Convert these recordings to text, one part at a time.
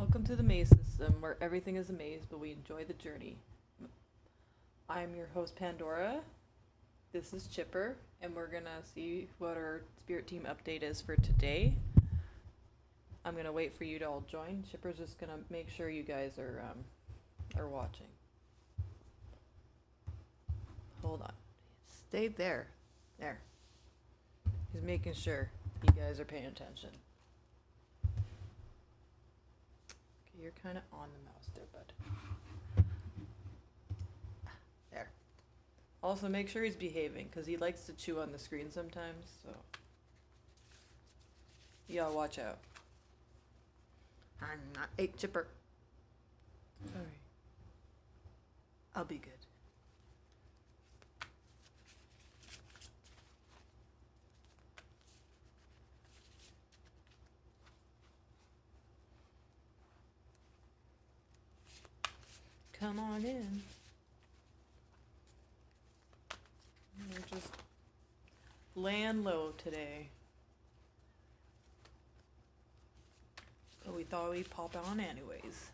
Welcome to the maze system, where everything is a maze, but we enjoy the journey. I'm your host, Pandora. This is Chipper, and we're gonna see what our spirit team update is for today. I'm gonna wait for you to all join. Chipper's just gonna make sure you guys are watching. Hold on. Stay there. There. He's making sure you guys are paying attention. Okay, you're kind of on the mouse there, bud. There. Also, make sure he's behaving, because he likes to chew on the screen sometimes, so. Yeah, watch out. I'm not. Hey, Chipper. Sorry. I'll be good. Come on in. We're just laying low today. But we thought we'd pop on anyways.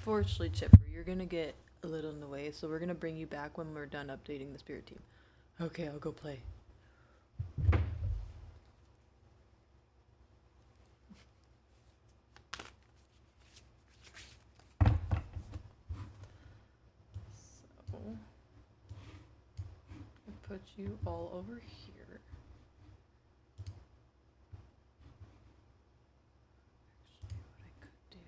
Fortunately, Chipper, you're gonna get a little in the way, so we're gonna bring you back when we're done updating the spirit team. Okay, I'll go play. Put you all over here. Actually, what I could do.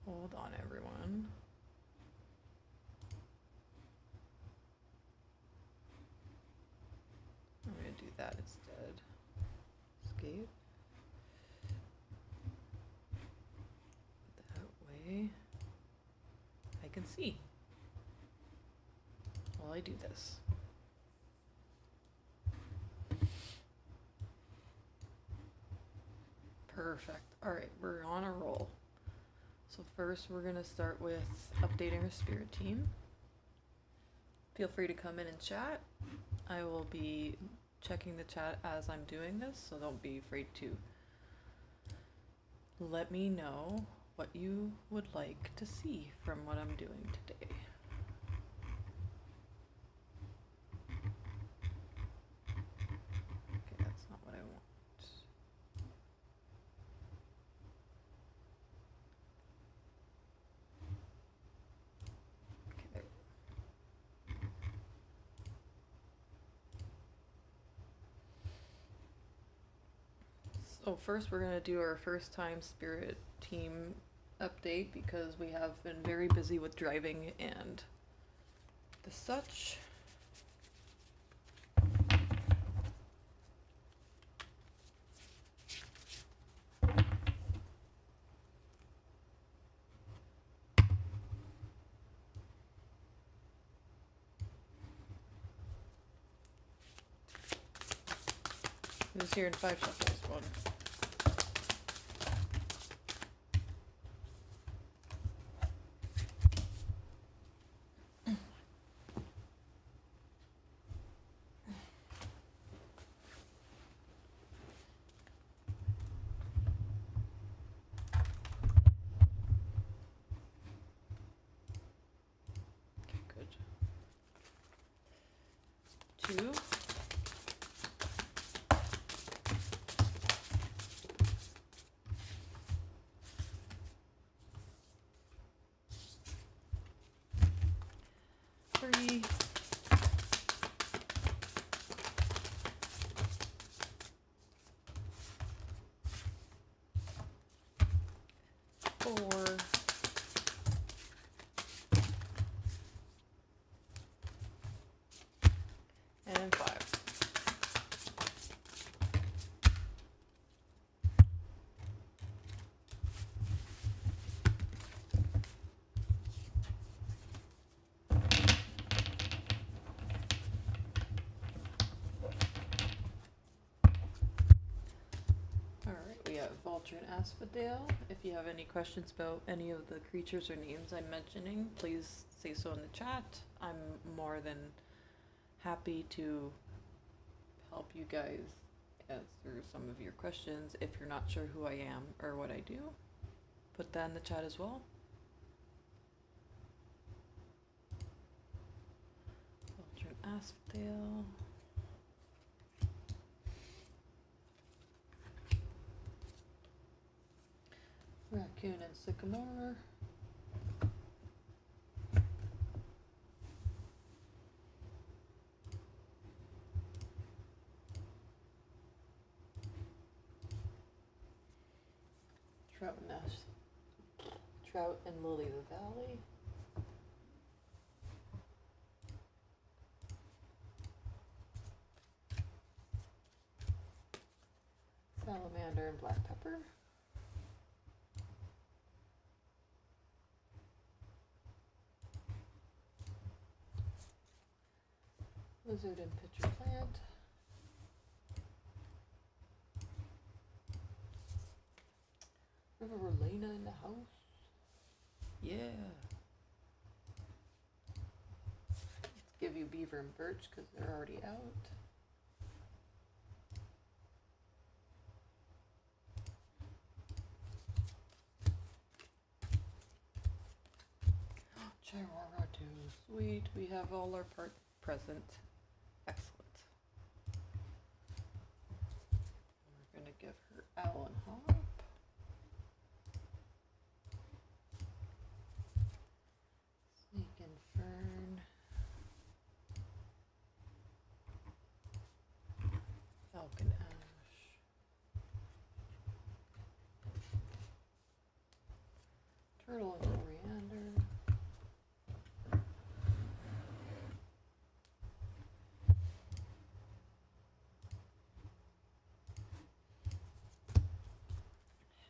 Hold on, everyone. I'm gonna do that instead. Escape. That way I can see while I do this. Perfect. Alright, we're on a roll. So first we're going to start with updating our spirit team. Feel free to come in and chat. I will be checking the chat as I'm doing this, so don't be afraid to let me know what you would like to see from what I'm doing today. So first we're going to do our first time spirit team update, because we have been very busy with driving and the such. Who's here in 5 shuffles? One. Okay, good. 2. 3. 4. And 5. Vulture and Asphodel. If you have any questions about any of the creatures or names I'm mentioning, please say so in the chat. I'm more than happy to help you guys answer some of your questions. If you're not sure who I am or what I do, put that in the chat as well. Vulture and Asphodel. Raccoon and Sycamore. Trout and Lily of the Valley. Salamander and Black Pepper. Lizard and Pitcher Plant. River Lena in the house. Yeah. Let's give you Beaver and Birch because they're already out. Chihuahua too. Sweet. We have all our parts present. Excellent. We're going to give her Owl and Hop. Snake and Fern. Falcon Ash. Turtle and Coriander.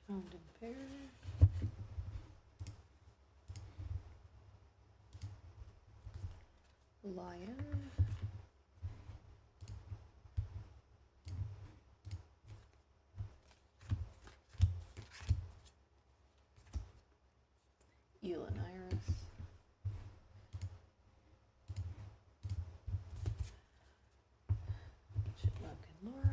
Hound and Pear. Lion. Eel and Iris. Chipmunk and Laurel.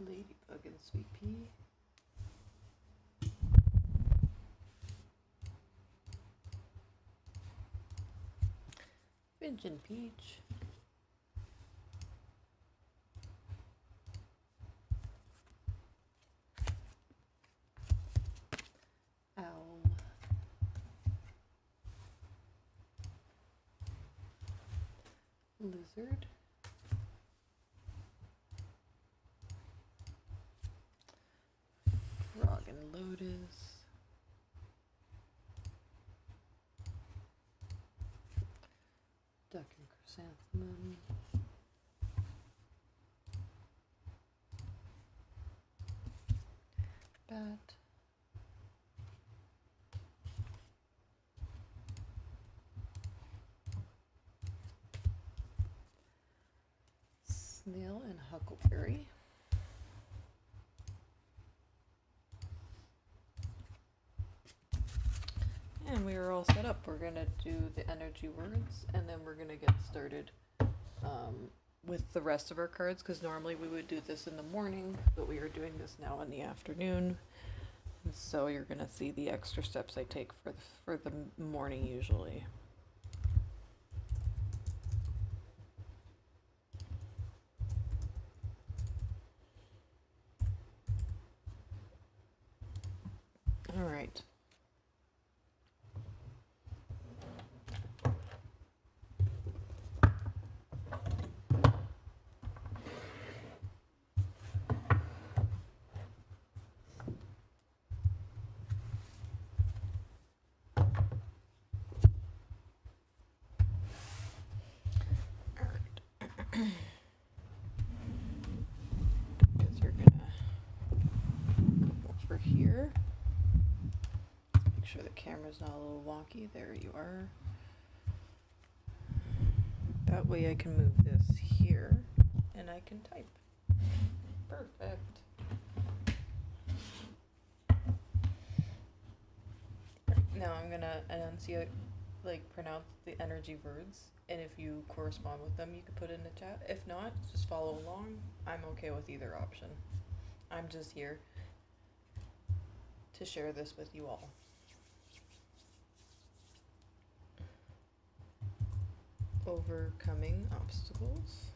Ladybug and Sweet Pea. Finch and Peach. Owl. Lizard. Frog and Lotus. Duck and Chrysanthemum. Bat. Snail and Huckleberry. And we are all set up. We're going to do the energy words and then we're going to get started with the rest of our cards because normally we would do this in the morning, but we are doing this now in the afternoon. And so you're going to see the extra steps I take for the morning usually. All right. Because you're gonna come over here. Make sure the camera's not a little wonky. There you are. way I can move this here and I can type. Perfect. Now I'm gonna enunciate, like pronounce the energy words, and if you correspond with them, you can put it in the chat. If not, just follow along. I'm okay with either option. I'm just here to share this with you all. Overcoming obstacles,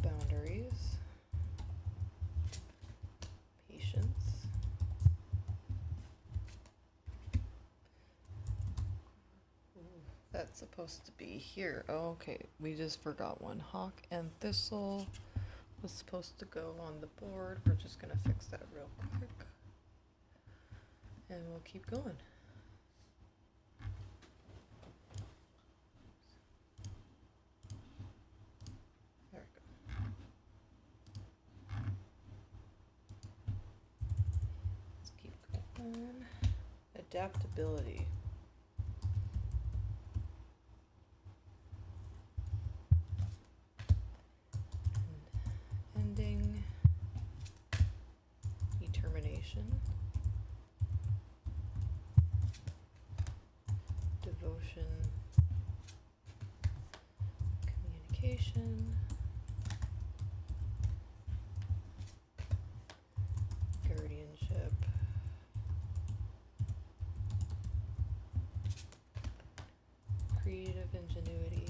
boundaries, patience, that's supposed to be here. Oh, okay, we just forgot one. Hawk and thistle was supposed to go on the board. We're just gonna fix that real quick and we'll keep going. There we go. Let's keep going. Adaptability. Ending. Determination. Devotion. Communication. Guardianship. Creative ingenuity.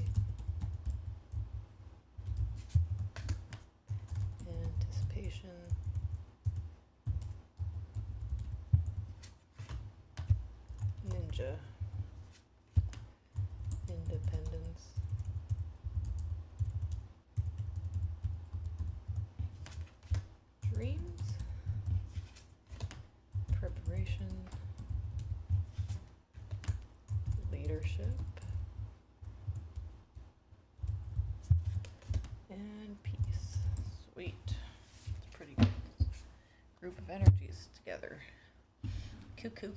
Anticipation. Ninja. Independence. Dreams. Preparation. Leadership. And peace. Sweet. It's a pretty good group of energies together. Coo.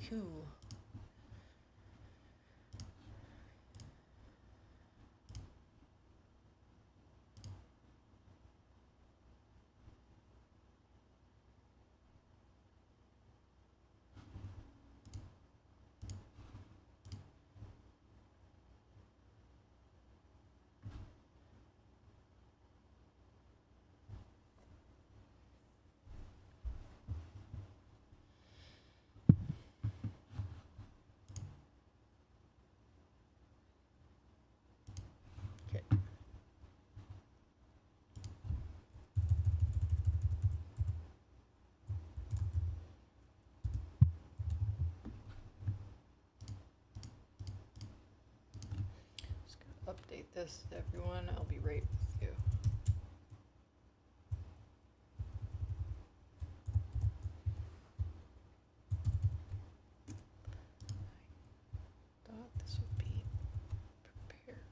Okay. Just gonna update this, everyone. I'll be right with you. Thought this would be prepared.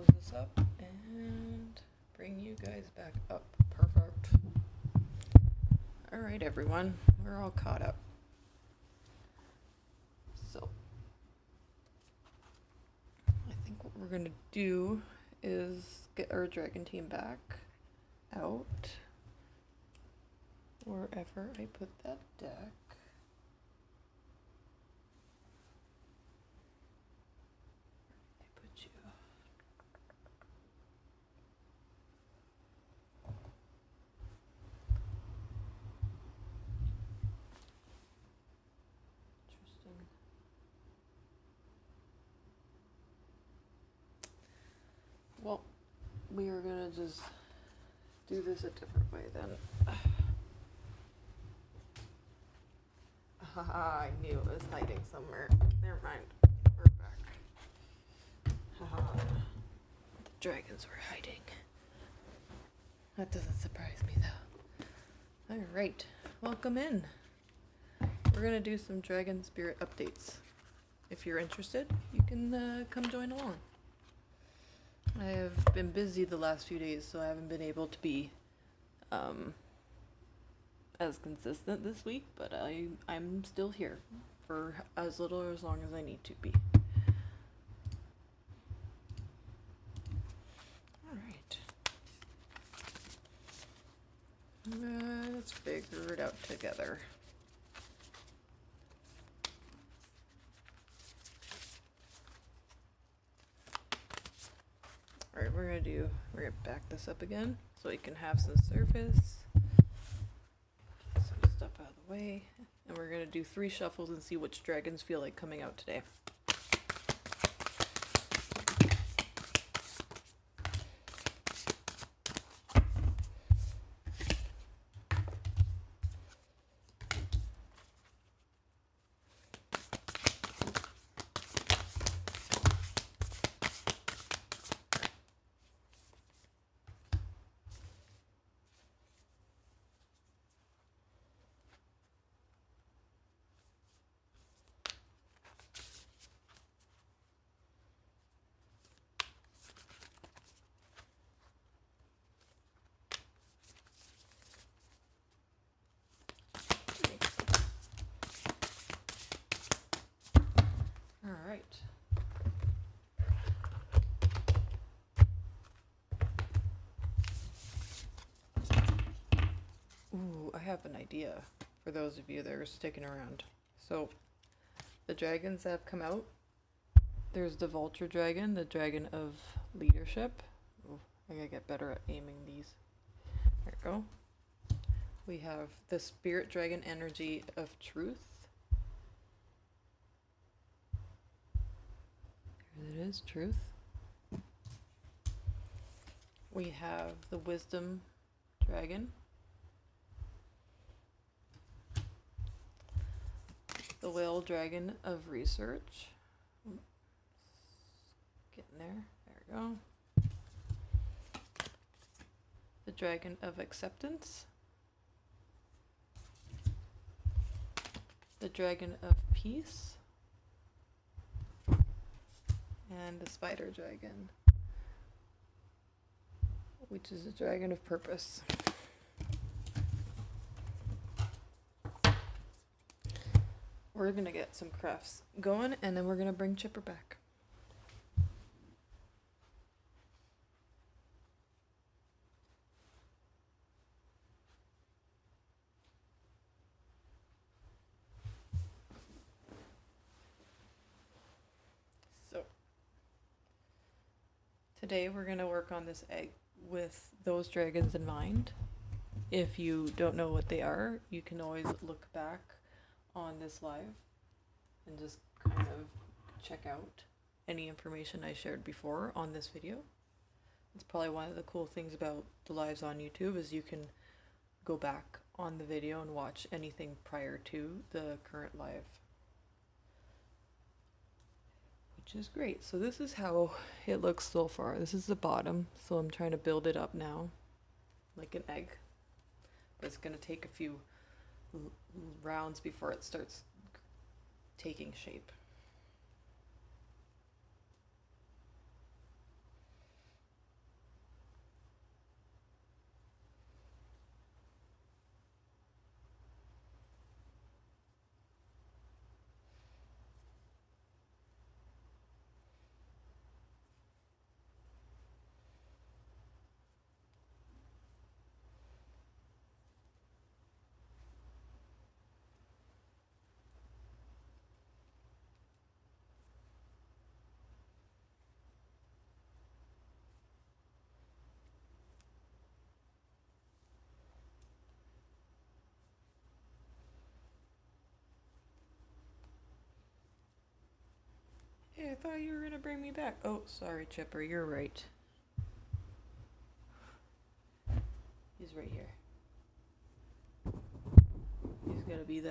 close this up and bring you guys back up. Perfect. Alright everyone, we're all caught up. So, I think what we're going to do is get our dragon team back out wherever I put that deck. Well, we are gonna just do this a different way then. Haha, I knew it was hiding somewhere. Never mind. We're back. Haha. The dragons were hiding. That doesn't surprise me though. Alright, welcome in. We're gonna do some dragon spirit updates. If you're interested, you can come join along. I have been busy the last few days, so I haven't been able to be as consistent this week, but I'm still here for as little or as long as I need to be. Alright. Let's figure it out together. Alright, we're gonna back this up again so we can have some surface. Some stuff out of the way. And we're gonna do 3 shuffles and see which dragons feel like coming out today. Alright. Ooh, I have an idea for those of you that are sticking around. So, the dragons that have come out, there's the vulture dragon, the dragon of leadership. Ooh, I gotta get better at aiming these. There we go. We have the spirit dragon energy of truth. There it is, truth. We have the wisdom dragon. The whale dragon of research. Getting there. There we go. The dragon of acceptance. The dragon of peace. And the spider dragon, which is a dragon of purpose. We're gonna get some crafts going and then we're gonna bring Chipper back. So today we're gonna work on this egg with those dragons in mind. If you don't know what they are, you can always look back on this live and just kind of check out any information I shared before on this video. It's probably one of the cool things about the lives on YouTube is you can go back on the video and watch anything prior to the current live, which is great. So this is how it looks so far. This is the bottom, so I'm trying to build it up now like an egg, but it's going to take a few rounds before it starts taking shape. Hey, I thought you were gonna bring me back. Oh, sorry, Chipper, you're right. He's right here. He's gonna be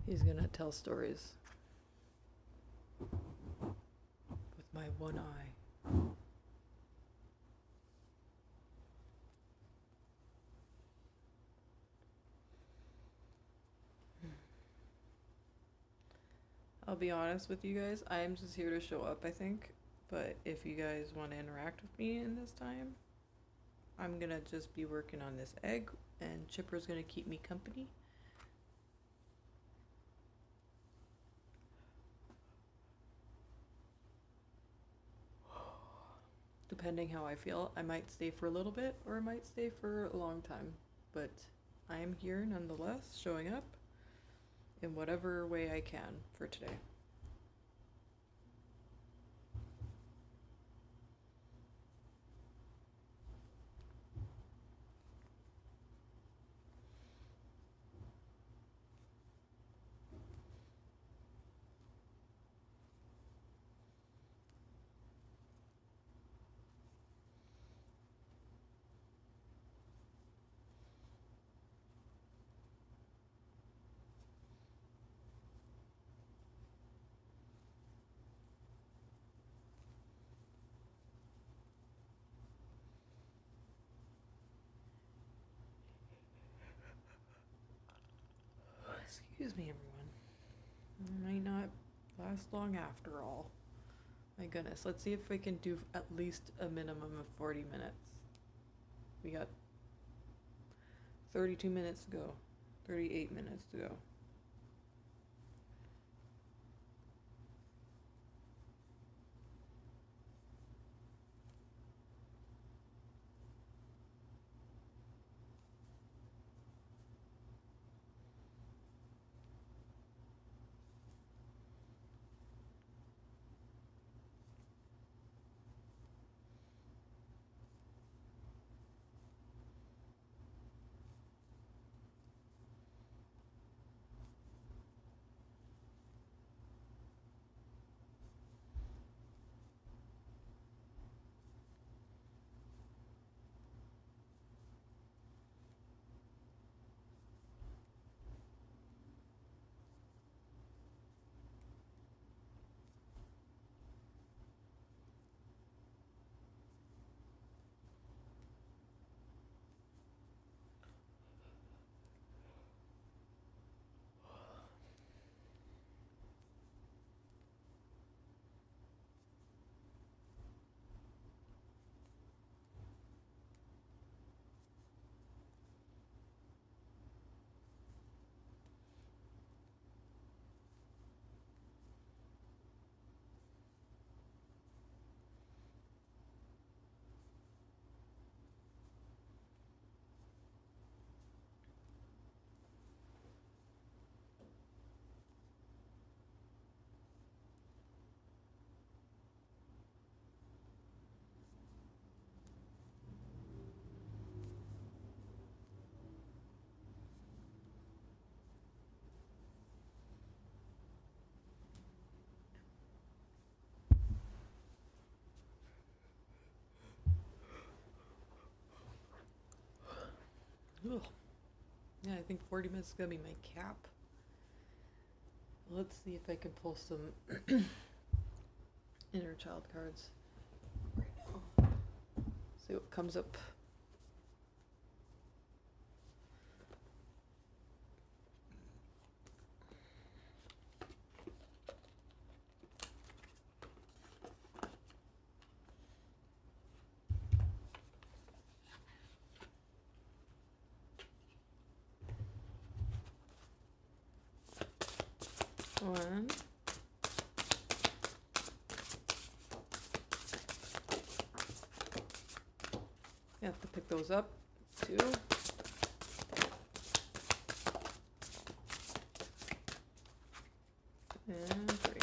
he's gonna tell stories with my one eye. I'll be honest with you guys, I am just here to show up, I think. But if you guys want to interact with me in this time, I'm gonna just be working on this egg, and Chipper's gonna keep me company. Depending how I feel, I might stay for a little bit or I might stay for a long time. But I am here nonetheless, showing up in whatever way I can for today. Excuse me, everyone. It might not last long after all. My goodness, let's see if we can do at least a minimum of 40 minutes. We got 32 minutes to go, 38 minutes to go. Ugh. Yeah, I think 40 minutes is gonna be my cap. Let's see if I can pull some inner child cards right now. See what comes up. One. You have to pick those up. Two. And three.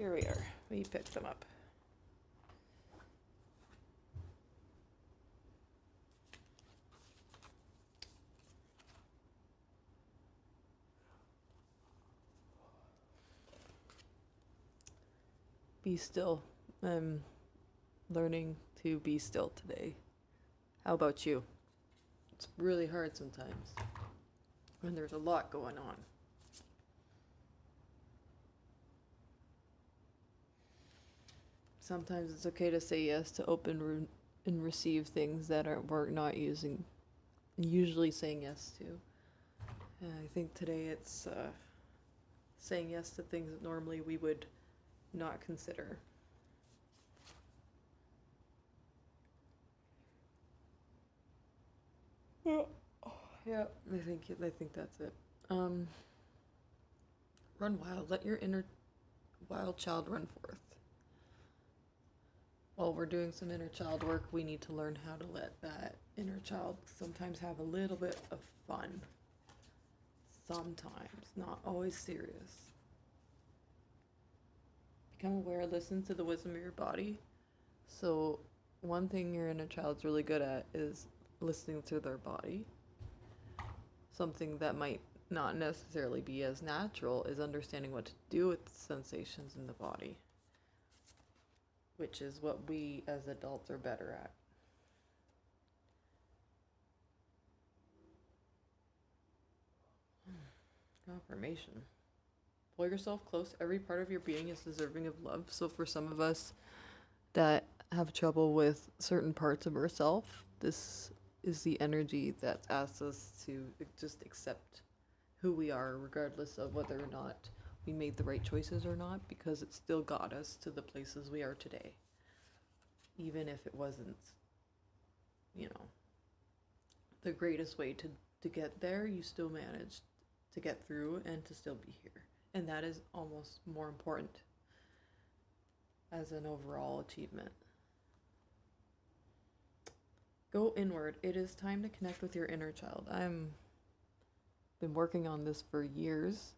Here we are. We picked them up. Be still. I'm learning to be still today. How about you? It's really hard sometimes when there's a lot going on. Sometimes it's okay to say yes to open and receive things that we're not usually saying yes to. And I think today it's saying yes to things that normally we would not consider. Yeah, I think that's it. Run wild. Let your inner wild child run forth. While we're doing some inner child work, we need to learn how to let that inner child sometimes have a little bit of fun. Sometimes, not always serious. Become aware, listen to the wisdom of your body. So one thing your inner child's really good at is listening to their body. Something that might not necessarily be as natural is understanding what to do with the sensations in the body, which is what we as adults are better at. Affirmation. Pull yourself close. Every part of your being is deserving of love. So for some of us that have trouble with certain parts of ourselves, this is the energy that asks us to just accept who we are, regardless of whether or not we made the right choices or not, because it still got us to the places we are today. Even if it wasn't, the greatest way to get there, you still managed to get through and to still be here. And that is almost more important as an overall achievement. Go inward. It is time to connect with your inner child. I've been working on this for years,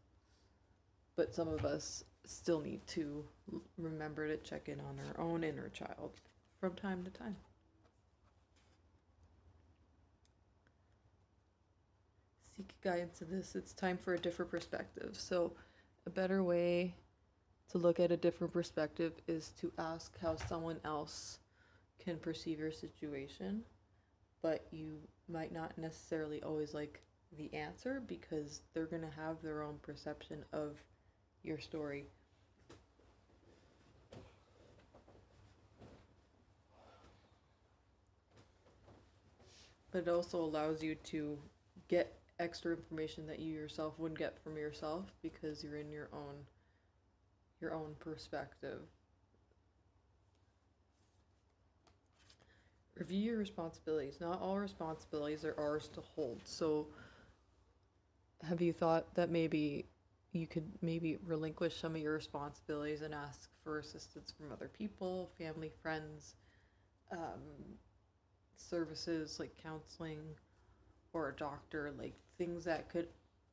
but some of us still need to remember to check in on our own inner child from time to time. Seek guidance in this. It's time for a different perspective. So a better way to look at a different perspective is to ask how someone else can perceive your situation, but you might not necessarily always like the answer because they're going to have their own perception of your story. But it also allows you to get extra information that you yourself wouldn't get from yourself because you're in your own perspective. Review your responsibilities. Not all responsibilities are ours to hold. So have you thought that maybe you could relinquish some of your responsibilities and ask for assistance from other people, family, friends, services like counseling or a doctor, like things that could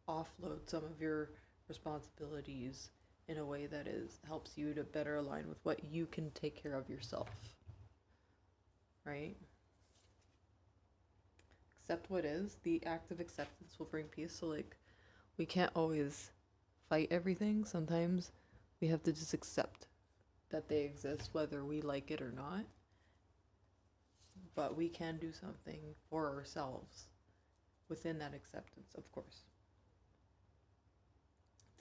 offload some of your responsibilities in a way that helps you to better align with what you can take care of yourself, right? Accept what is. The act of acceptance will bring peace. So we can't always fight everything. Sometimes we have to just accept that they exist, whether we like it or not. But we can do something for ourselves within that acceptance, of course.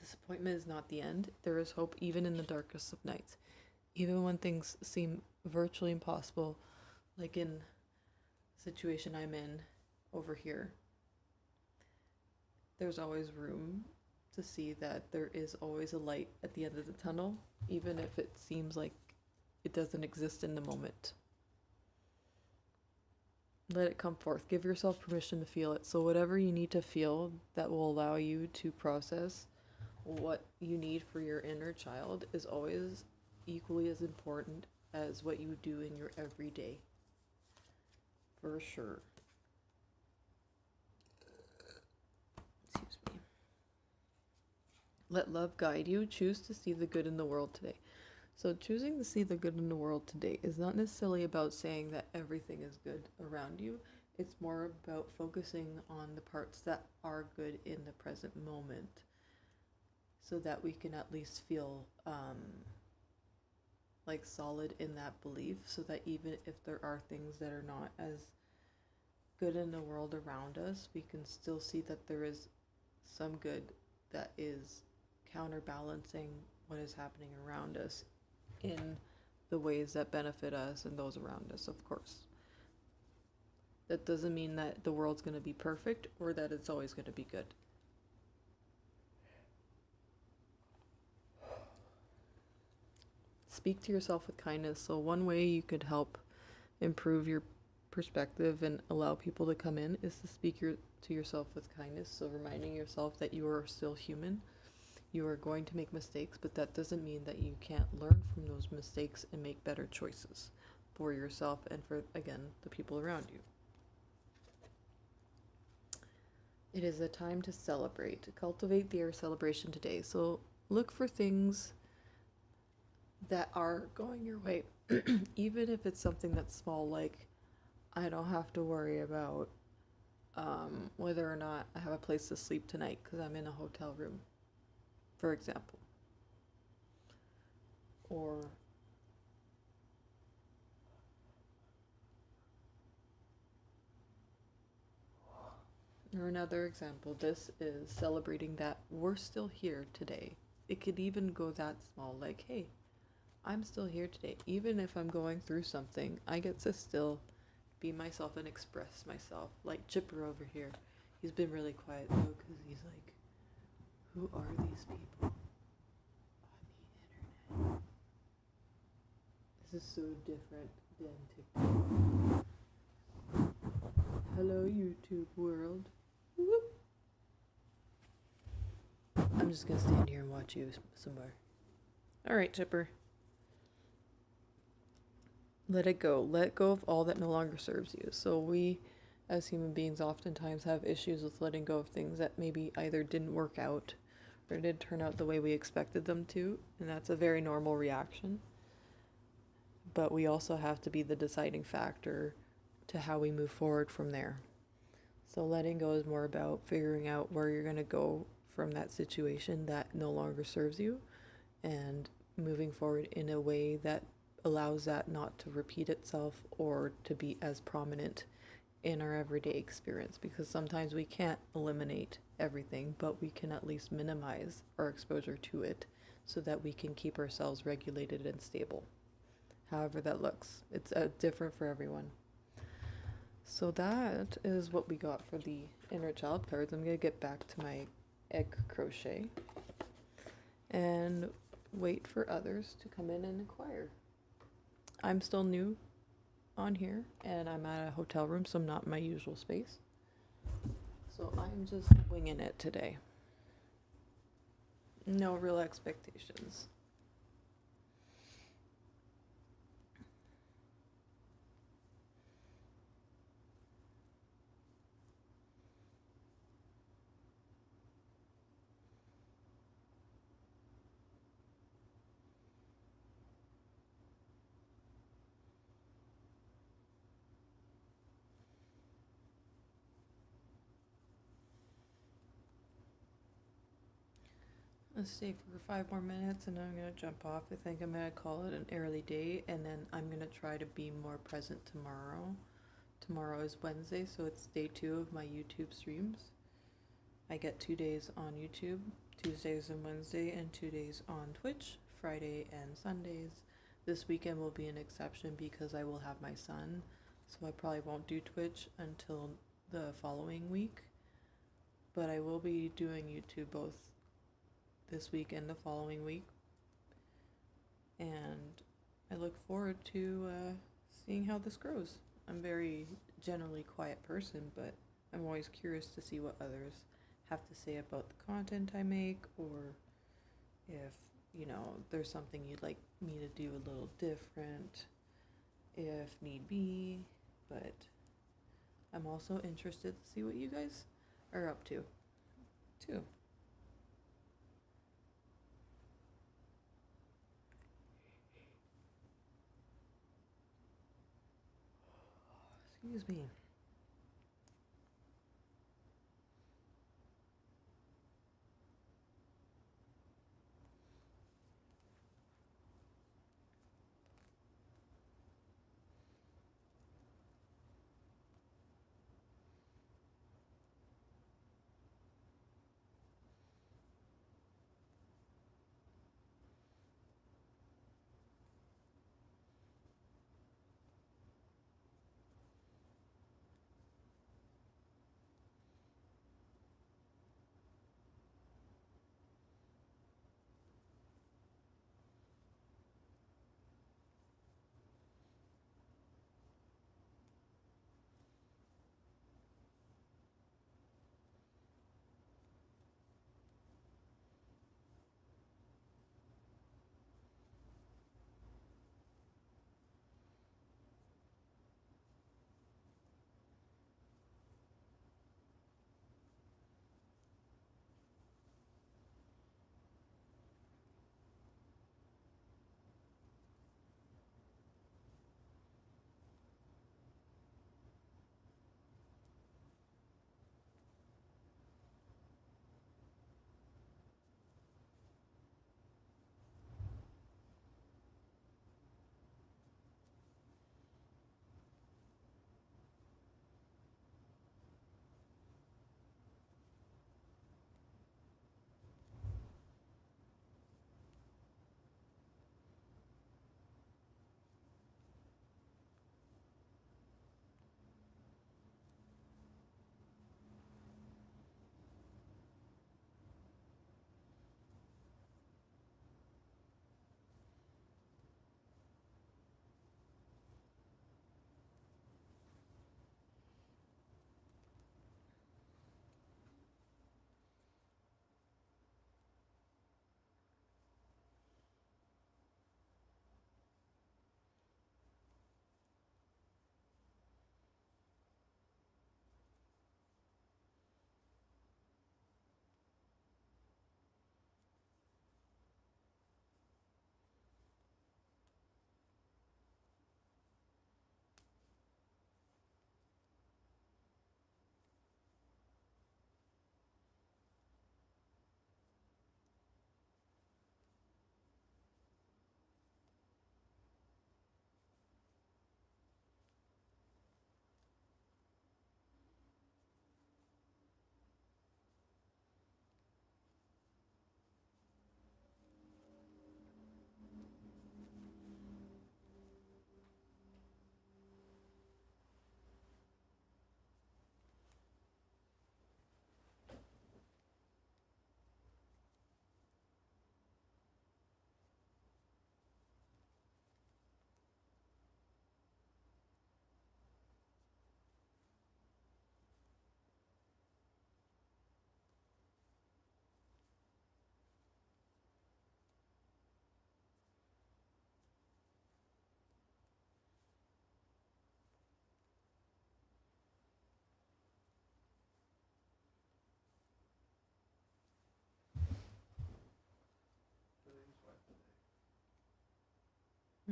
Disappointment is not the end. There is hope even in the darkest of nights. Even when things seem virtually impossible, like in the situation I'm in over here, there's always room to see that there is always a light at the end of the tunnel, even if it seems like it doesn't exist in the moment. Let it come forth. Give yourself permission to feel it. So whatever you need to feel that will allow you to process what you need for your inner child is always equally as important as what you do in your everyday. For sure. Excuse me. Let love guide you. Choose to see the good in the world today. So choosing to see the good in the world today is not necessarily about saying that everything is good around you. It's more about focusing on the parts that are good in the present moment so that we can at least feel like solid in that belief, so that even if there are things that are not as good in the world around us, we can still see that there is some good that is counterbalancing what is happening around us in the ways that benefit us and those around us, of course. That doesn't mean that the world's going to be perfect or that it's always going to be good. Speak to yourself with kindness. So one way you could help improve your perspective and allow people to come in is to speak to yourself with kindness. So reminding yourself that you are still human. You are going to make mistakes, but that doesn't mean that you can't learn from those mistakes and make better choices for yourself and for, again, the people around you. It is a time to celebrate, to cultivate the air of celebration today. So look for things that are going your way, even if it's something that's small, like I don't have to worry about whether or not I have a place to sleep tonight because I'm in a hotel room, for example. Or another example, this is celebrating that we're still here today. It could even go that small, like, hey, I'm still here today. Even if I'm going through something, I get to still be myself and express myself. Like Chipper over here. He's been really quiet though, because he's like, who are these people on the internet? This is so different than TikTok. Hello, YouTube world. Whoop. I'm just gonna stand here and watch you somewhere. Alright, Chipper. Let it go. Let go of all that no longer serves you. So we, as human beings, oftentimes have issues with letting go of things that maybe either didn't work out or didn't turn out the way we expected them to. And that's a very normal reaction. But we also have to be the deciding factor to how we move forward from there. So letting go is more about figuring out where you're going to go from that situation that no longer serves you and moving forward in a way that allows that not to repeat itself or to be as prominent in our everyday experience, because sometimes we can't eliminate everything, but we can at least minimize our exposure to it so that we can keep ourselves regulated and stable. However that looks, it's different for everyone. So that is what we got for the inner child cards. I'm going to get back to my egg crochet and wait for others to come in and inquire. I'm still new on here and I'm at a hotel room, so I'm not in my usual space. So I'm just winging it today. No real expectations. Let's stay for 5 more minutes and then I'm going to jump off. I think I'm going to call it an early day and then I'm going to try to be more present tomorrow. Tomorrow is Wednesday, so it's day 2 of my YouTube streams. I get 2 days on YouTube, Tuesdays and Wednesday, and 2 days on Twitch, Friday and Sundays. This weekend will be an exception because I will have my son, so I probably won't do Twitch until the following week. But I will be doing YouTube both this week and the following week. And I look forward to seeing how this grows. I'm a very generally quiet person, but I'm always curious to see what others have to say about the content I make, or if, you know, there's something you'd like me to do a little different, if need be. But I'm also interested to see what you guys are up to, too. Excuse me.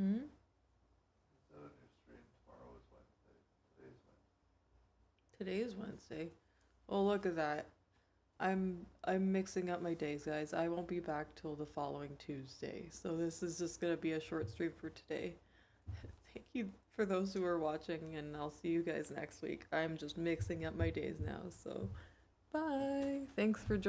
Hmm? Today is Wednesday. Oh, look at that. I'm mixing up my days, guys. I won't be back till the following Tuesday. So this is just gonna be a short stream for today. Thank you for those who are watching, and I'll see you guys next week. I'm just mixing up my days now, so bye. Thanks for joining.